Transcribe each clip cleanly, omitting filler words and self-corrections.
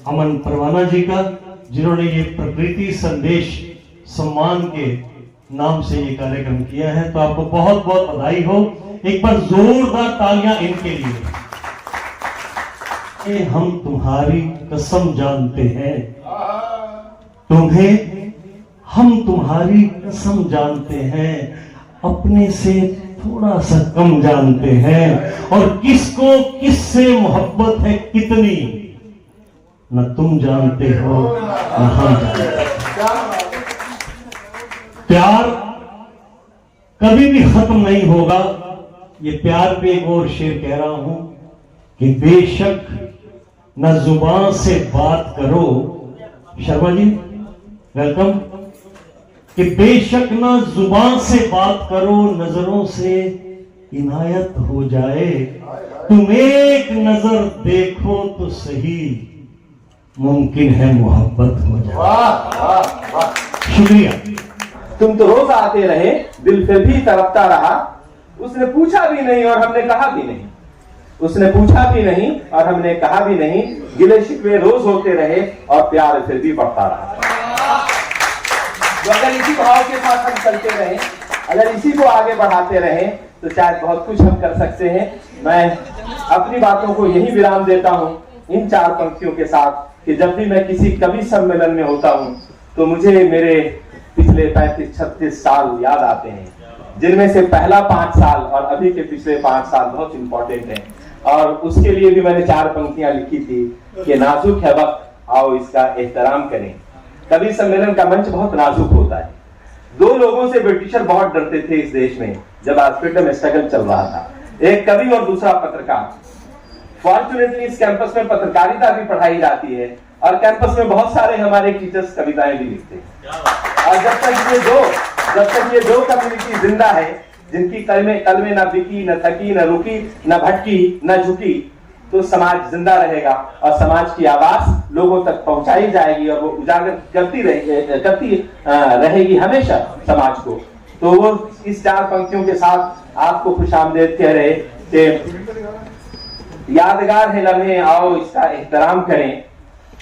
अमन परवाना जी का, जिन्होंने ये प्रकृति संदेश सम्मान के नाम से ये कार्यक्रम किया है। तो आपको बहुत बहुत बधाई हो। एक बार जोरदार तालियां इनके लिए। हम तुम्हारी कसम जानते हैं, तुम्हें हम तुम्हारी कसम जानते हैं, अपने से थोड़ा सा कम जानते हैं, और किसको किससे मोहब्बत है कितनी न तुम जानते हो न हम जानते हैं। प्यार कभी भी खत्म नहीं होगा। ये प्यार पे एक और शेर कह रहा हूं कि बेशक न जुबान से बात करो, शर्मा जी वेलकम, कि बेशक न जुबान से बात करो, नजरों से इनायत हो जाए, तुम एक नजर देखो तो सही, मुमकिन है मोहब्बत हो जाए। वाह वाह वाह, शुक्रिया। तुम तो रोज आते रहे, दिल फिर भी तड़पता रहा, उसने पूछा भी नहीं और हमने कहा भी नहीं, उसने पूछा भी नहीं और हमने कहा भी नहीं, गिले शिकवे रोज होते रहे और प्यार फिर भी बढ़ता रहा। तो अगर इसी भाव के साथ हम चलते रहे, अगर इसी को आगे बढ़ाते रहे, तो शायद बहुत कुछ हम कर सकते हैं। मैं अपनी बातों को यही विराम देता हूँ इन 4 पंक्तियों के साथ कि जब भी मैं किसी कवि सम्मेलन में होता हूँ तो मुझे मेरे पिछले 35-36 साल याद आते हैं, जिनमें से पहला 5 साल और अभी के पिछले 5 साल बहुत इंपॉर्टेंट हैं। और उसके लिए भी मैंने 4 पंक्तियां लिखी थी कि नाजुक है वक्त, आओ इसका एहतराम करें। कवि सम्मेलन का मंच बहुत नाजुक होता है। 2 लोगों से ब्रिटिशर बहुत डरते थे इस देश में जब आज फ्रीडम स्ट्रगल चल रहा था, एक कवि और दूसरा पत्रकार। फॉर्चुनेटली इस कैंपस में पत्रकारिता भी पढ़ाई जाती है और कैंपस में बहुत सारे हमारे टीचर्स कविताएं भी लिखते हैं। और जब तक ये दो कम्युनिटी जिंदा है, जिनकी कलमे न बिकी, न थकी, न रुकी, न भटकी, न झुकी, तो समाज जिंदा रहेगा और समाज की आवाज लोगों तक पहुंचाई जाएगी और वो उजागर करती रहेगी हमेशा समाज को। तो वो इस 4 पंक्तियों के साथ आपको खुशामदीद कह रहे कि यादगार है लम्हे, आओ इसका एहतराम करें,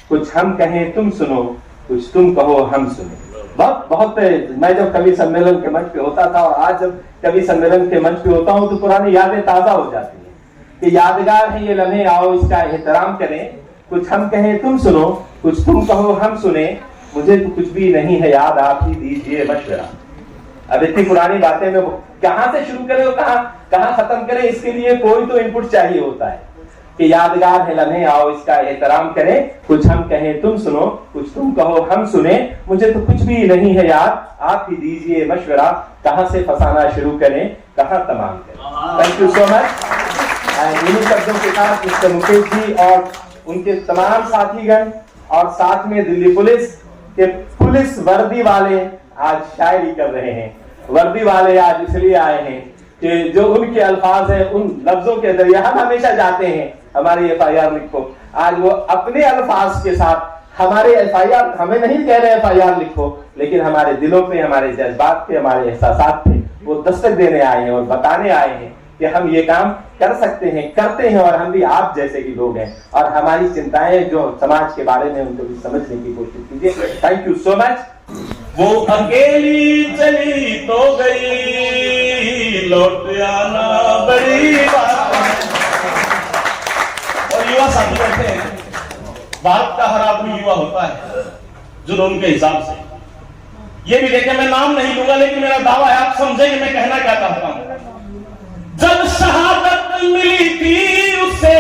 कुछ हम कहें तुम सुनो, कुछ तुम कहो हम सुने। बहुत मैं जब कवि सम्मेलन के मंच पे होता था और आज जब कवि सम्मेलन के मंच पे होता हूँ तो पुरानी यादें ताजा हो जाती हैं कि यादगार है ये लम्हे, आओ इसका एहतराम करें, कुछ हम कहें तुम सुनो, कुछ तुम कहो हम सुने, मुझे तो कुछ भी नहीं है याद, आप ही दीजिए मशवरा। अब इतनी पुरानी बातें में कहां से शुरू करें और कहां खत्म करें, इसके लिए कोई तो इनपुट चाहिए होता है कि यादगार है लम्हे, आओ इसका एहतराम करें, कुछ हम कहें तुम सुनो, कुछ तुम कहो हम सुने, मुझे तो कुछ भी नहीं है याद, आप ही दीजिए मशवरा, कहां से फसाना शुरू करें, कहां तमाम करें। Thank you so much. इन्हीं शब्दों के साथ मिस्टर मुकेश जी और उनके तमाम साथीगण और साथ में दिल्ली पुलिस के पुलिस वर्दी वाले आज शायरी कर रहे हैं। वर्दी वाले आज इसलिए आए हैं कि जो उनके अल्फाज हैं, उन लफ्जों के जरिए हम हमेशा जाते हैं हमारी FIR लिखो, आज वो अपने अल्फाज के साथ हमारे FIR, हमें नहीं कह रहे FIR लिखो, लेकिन हमारे दिलों पे, हमारे जज्बात पे, हमारे एहसासात पे वो दस्तक देने आए हैं और बताने आए हैं कि हम ये काम कर सकते हैं, करते हैं, और हम भी आप जैसे ही लोग हैं और हमारी चिंताएं जो समाज के बारे में उनको भी समझने की कोशिश कीजिए। Thank you so much. वो अकेली चली तो गई, लौट आना बड़ी बात है। और युवा साथी बैठे हैं, भारत का हर आदमी युवा होता है जुनून के हिसाब से। ये भी देखें, मैं नाम नहीं लूंगा लेकिन मेरा दावा है आप समझेंगे मैं कहना क्या चाहता हूं। जब शहादत मिली थी उसे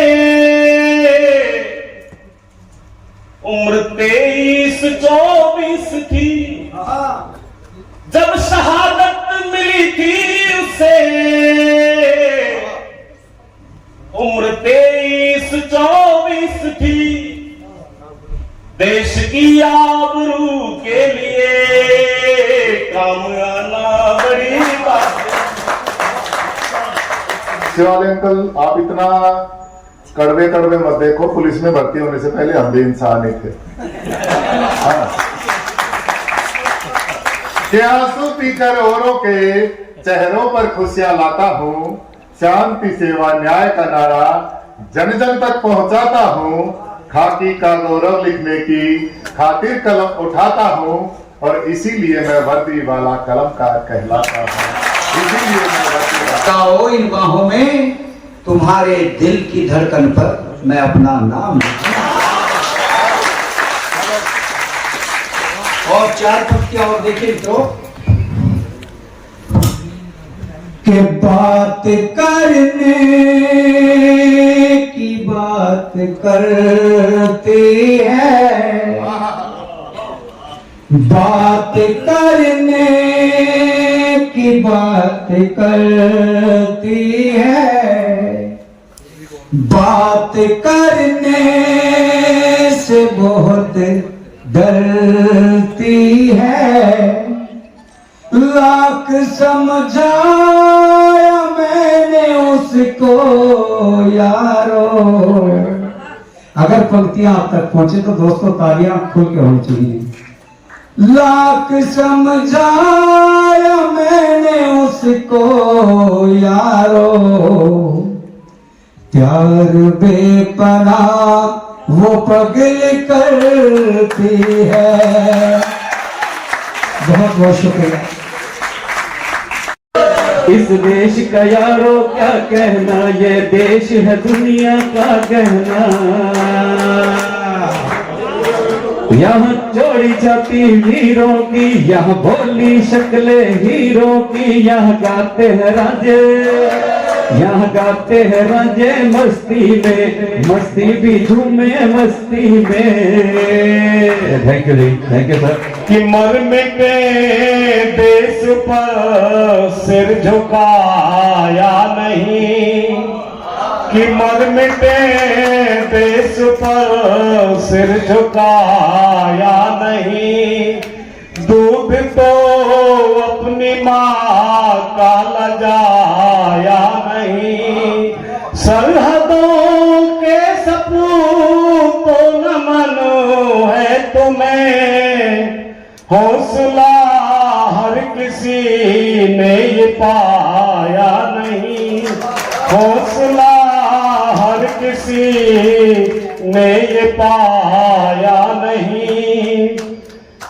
उम्र 23-24 थी, जब शहादत मिली थी उसे उम्र 23-24 थी, देश की आबरू के लिए काम आना बड़ी बात है। शिवाली अंकल, आप इतना कड़वे कड़वे मत देखो, पुलिस में भर्ती होने से पहले हम भी इंसान ही थे। हाँ। क्या आंसू पीकर औरों के चेहरों पर खुशियां लाता हूँ, शांति सेवा न्याय का नारा जन जन तक पहुंचाता हूँ, खाकी का गौरव लिखने की खातिर कलम उठाता हूँ और इसीलिए मैं वर्दी वाला कलमकार कहलाता हूँ। इसीलिए मैं वर्दी वाला। आओ इन बाहों में, तुम्हारे दिल की धड़कन पर मैं अपना नाम लिखूं। और 4 पंक्तियां और देखिए मित्रों। के बात करने की बात करते हैं, बात करने की बात करती है, बात करने से बहुत डरती है, लाख समझाया मैंने उसको यारो। अगर पंक्तियां आप तक पहुंचे तो दोस्तों तालियां खुल के होनी चाहिए। लाख समझाया मैंने उसको यारो, प्यार बेपनाह वो पगल करती है। बहुत बहुत शुक्रिया। इस देश का यारो क्या कहना, ये देश है दुनिया का गहना। यहाँ चोरी जाती हीरों की, यहाँ भोली शक्लें हीरों की, यहाँ गाते हैं राजे, यहाँ गाते हैं राजे मस्ती में, मस्ती भी झूमे मस्ती में। Thank you ji, thank you sir. कि मर मिटे देश पर सिर झुकाया नहीं, कि मर मिटे देश पर सिर झुकाया नहीं, दूध तो अपनी माँ का लजाया नहीं, सरहदों के सपूतों नमन है तुम्हें, हौसला हर किसी ने ये पाया नहीं, हौसला हर किसी ने ये पाया नहीं,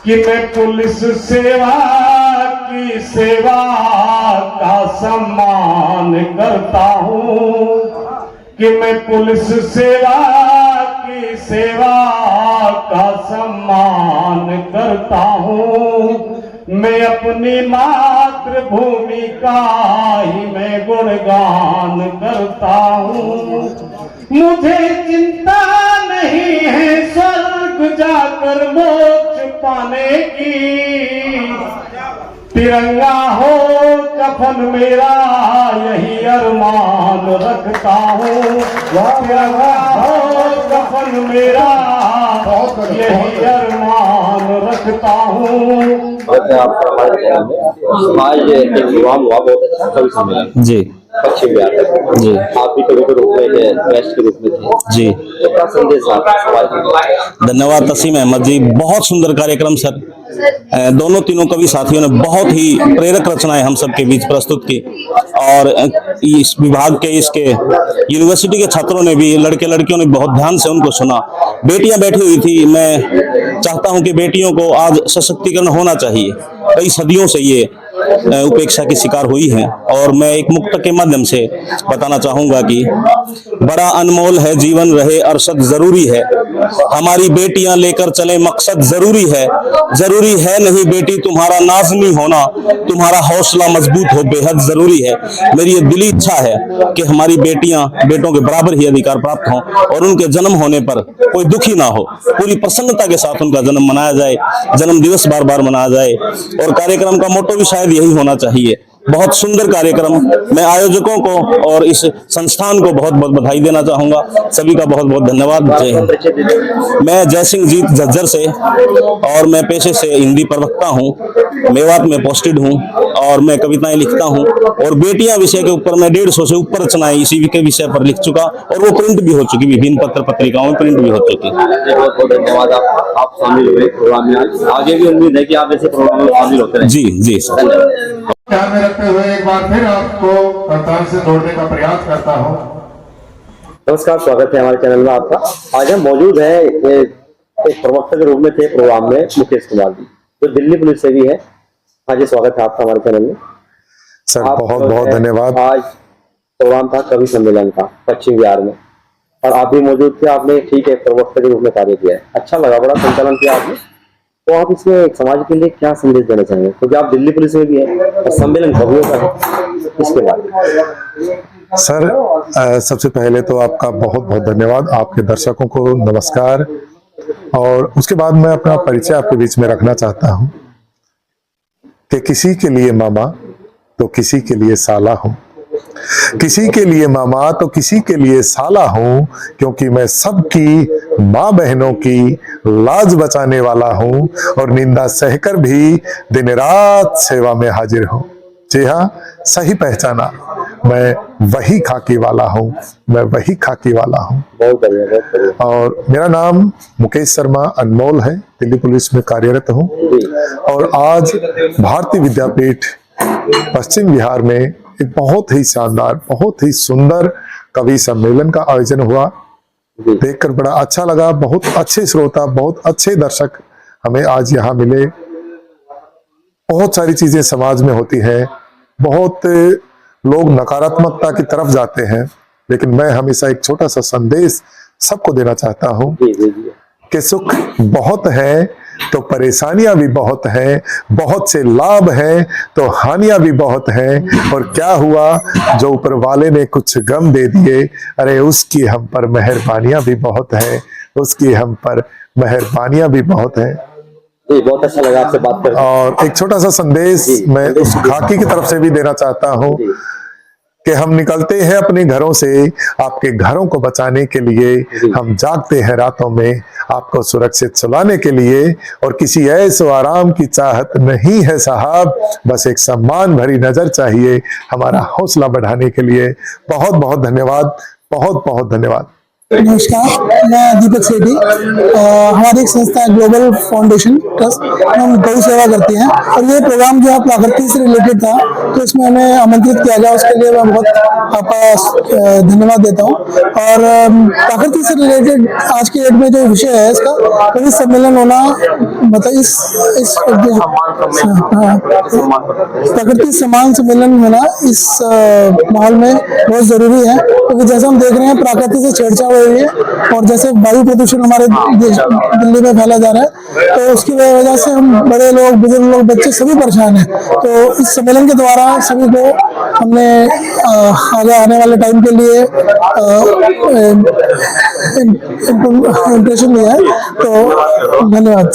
कि मैं पुलिस सेवा की सेवा का सम्मान करता हूँ, कि मैं पुलिस सेवा की सेवा का सम्मान करता हूँ, मैं अपनी मातृभूमि का ही मैं गुणगान करता हूँ। मुझे चिंता नहीं है स्वर्ग जाकर मोक्ष पाने की, तिरंगा हो कफन मेरा यही अरमान रखता हूँ, तिरंगा हो कफन मेरा यही अरमान रखता हूँ। आज एक युवा हुआ बहुत अच्छा कवि सम्मेलन जी पश्चिम बिहार जी, आप भी कवि के रूप में गेस्ट के रूप में थे जी, तो क्या संदेश आप समाज में? धन्यवाद तसीम अहमद जी, बहुत सुंदर कार्यक्रम सर। दोनों तीनों कवि साथियों ने बहुत ही प्रेरक रचनाएं हम सबके बीच प्रस्तुत की, और इस विभाग के इसके यूनिवर्सिटी के छात्रों ने भी, लड़के लड़कियों ने बहुत ध्यान से उनको सुना। बेटियां बैठी हुई थी, मैं चाहता हूं कि बेटियों को आज सशक्तिकरण होना चाहिए। कई सदियों से ये उपेक्षा की शिकार हुई है, और मैं एक मुक्त के माध्यम से बताना चाहूंगा कि बड़ा अनमोल है जीवन रहे अरशद जरूरी है, हमारी बेटियां लेकर चले मकसद जरूरी है, जरूरी है नहीं बेटी तुम्हारा नाज़नी होना, तुम्हारा हौसला मजबूत हो बेहद जरूरी है। मेरी ये दिली इच्छा है कि हमारी बेटियां बेटों के बराबर ही अधिकार प्राप्त हों, और उनके जन्म होने पर कोई दुखी ना हो, पूरी प्रसन्नता के साथ उनका जन्म मनाया जाए, जन्म दिवस बार बार मनाया जाए। और कार्यक्रम का मोटो भी शायद यही होना चाहिए। बहुत सुंदर कार्यक्रम। मैं आयोजकों को और इस संस्थान को बहुत बहुत बधाई देना चाहूंगा। सभी का बहुत बहुत धन्यवाद। जय हिंद। मैं जयसिंह जीत झज्जर से, और मैं पेशे से हिंदी प्रवक्ता हूँ, मेवात में पोस्टेड हूँ, और मैं कविताएं लिखता हूँ, और बेटियां विषय के ऊपर मैं 150 से ऊपर रचनाएं इसी के विषय पर लिख चुका, और वो प्रिंट भी हो चुकी, विभिन्न पत्र पत्रिकाओं में प्रिंट भी हो चुकी। बहुत बहुत धन्यवाद, आप शामिल हुए प्रोग्राम में। आगे भी उम्मीद है कि आप ऐसे प्रोग्राम में शामिल होते रहें। जी जी सर। ध्यान में रखते हुए एक बार फिर आपको करतार से जोड़ने का प्रयास करता हूं नमस्कार, स्वागत है हमारे चैनल में आपका। आज हम मौजूद हैं एक प्रवक्ता के रूप में थे प्रोग्राम में मुकेश कुमार जी, जो दिल्ली पुलिस से भी है। हाँ जी, स्वागत है आपका हमारे चैनल में। सर बहुत बहुत धन्यवाद। आज प्रोग्राम था कवि सम्मेलन का पश्चिम बिहार में, और आप भी मौजूद थे। आपने ठीक है प्रवक्ता के रूप में कार्य किया है, अच्छा लगा, बड़ा संचालन किया आपने। तो आप इसमें समाज के लिए क्या संदेश देना चाहेंगे, क्योंकि आप दिल्ली पुलिस में भी हैं और सम्मेलन कवियों का है, इसके बारे में। सर सबसे पहले तो आपका बहुत बहुत धन्यवाद, आपके दर्शकों को नमस्कार। और उसके बाद मैं अपना परिचय आपके बीच में रखना चाहता हूं कि किसी के लिए मामा तो किसी के लिए साला हूं, किसी के लिए मामा तो किसी के लिए साला हूं, क्योंकि मैं सबकी माँ बहनों की लाज बचाने वाला हूं और निंदा सहकर भी दिन रात सेवा में हाजिर हूं। जी हाँ, सही पहचाना, मैं वही खाकी वाला हूं, मैं वही खाकी वाला हूं। बहुत बढ़िया, बहुत बढ़िया। और मेरा नाम मुकेश शर्मा अनमोल है, दिल्ली पुलिस में कार्यरत हूं। और आज भारतीय विद्यापीठ पश्चिम बिहार में एक बहुत ही शानदार, बहुत ही सुंदर कवि सम्मेलन का आयोजन हुआ। देखकर बड़ा अच्छा लगा, बहुत अच्छे श्रोता, बहुत अच्छे दर्शक हमें आज यहाँ मिले। बहुत सारी चीजें समाज में होती हैं, बहुत लोग नकारात्मकता की तरफ जाते हैं, लेकिन मैं हमेशा एक छोटा सा संदेश सबको देना चाहता हूँ कि सुख बहुत है तो परेशानियां भी बहुत हैं, बहुत से लाभ हैं तो हानियां भी बहुत हैं। और क्या हुआ, जो ऊपर वाले ने कुछ गम दे दिए, अरे उसकी हम पर मेहरबानियां भी बहुत हैं, उसकी हम पर मेहरबानियां भी बहुत हैं। बहुत अच्छा लगा आपसे बात करके। और एक छोटा सा संदेश मैं उस खाकी की तरफ से भी देना चाहता हूँ कि हम निकलते हैं अपने घरों से आपके घरों को बचाने के लिए, हम जागते हैं रातों में आपको सुरक्षित सुलाने के लिए, और किसी ऐसो आराम की चाहत नहीं है साहब, बस एक सम्मान भरी नजर चाहिए हमारा हौसला बढ़ाने के लिए। बहुत बहुत धन्यवाद, बहुत बहुत धन्यवाद। नमस्कार, मैं दीपक सेठी। हमारी एक संस्था है ग्लोबल फाउंडेशन ट्रस्ट, हम गौ सेवा करते हैं। और ये प्रोग्राम जो है प्रकृति से रिलेटेड था, तो इसमें हमें आमंत्रित किया गया, उसके लिए मैं बहुत आपका धन्यवाद देता हूँ। और प्रकृति से रिलेटेड आज की डेट में जो विषय है इसका, कवि सम्मेलन होना, मतलब इस प्रकृति सम्मान सम्मेलन होना इस माहौल में बहुत जरूरी है, क्योंकि जैसे हम देख रहे हैं प्रकृति से छेड़छाड़ हो रही है, और जैसे वायु प्रदूषण हमारे दिल्ली में फैला जा रहा है, तो उसकी वजह से हम बड़े लोग, बुजुर्ग लोग, बच्चे सभी परेशान हैं। तो इस सम्मेलन के द्वारा सभी को हमने आगे आने वाले टाइम के लिए इम्प्रेशन दिया है। तो धन्यवाद।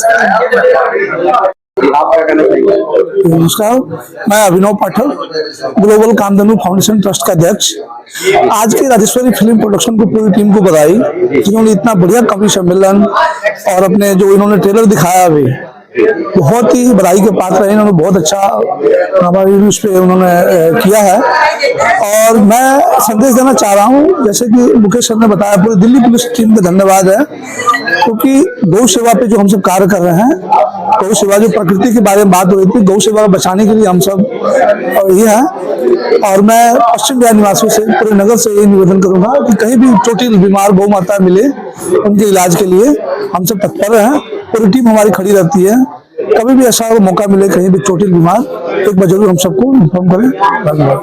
नमस्कार, मैं अभिनव पाठक, ग्लोबल कामधेनु फाउंडेशन ट्रस्ट का अध्यक्ष। आज की राजेश्वरी फिल्म प्रोडक्शन को पूरी टीम को बधाई, जिन्होंने इतना बढ़िया कवि सम्मेलन और अपने जो इन्होंने ट्रेलर दिखाया अभी, बहुत ही बधाई के पात्र है। इन्होंने बहुत अच्छा हमारी उस पे उन्होंने किया है। और मैं संदेश देना चाह रहा हूँ, जैसे कि मुकेश सर ने बताया, पूरी दिल्ली पुलिस टीम का धन्यवाद है, क्योंकि गौ सेवा पे जो हम सब कार्य कर रहे हैं, गौ सेवा जो प्रकृति के बारे में बात हो रही थी, गौ सेवा बचाने के लिए हम सब ये हैं। और मैं पश्चिम बिहार निवासियों से, पूरे नगर से ये निवेदन करूंगा कि कहीं भी चोटिल बीमार गौ माता मिले, उनके इलाज के लिए हम सब तत्पर हैं, पूरी टीम हमारी खड़ी रहती है। कभी भी ऐसा मौका मिले, कहीं भी चोटिल बीमार, एक बार जरूर हम सबको इन्फॉर्म करें। धन्यवाद।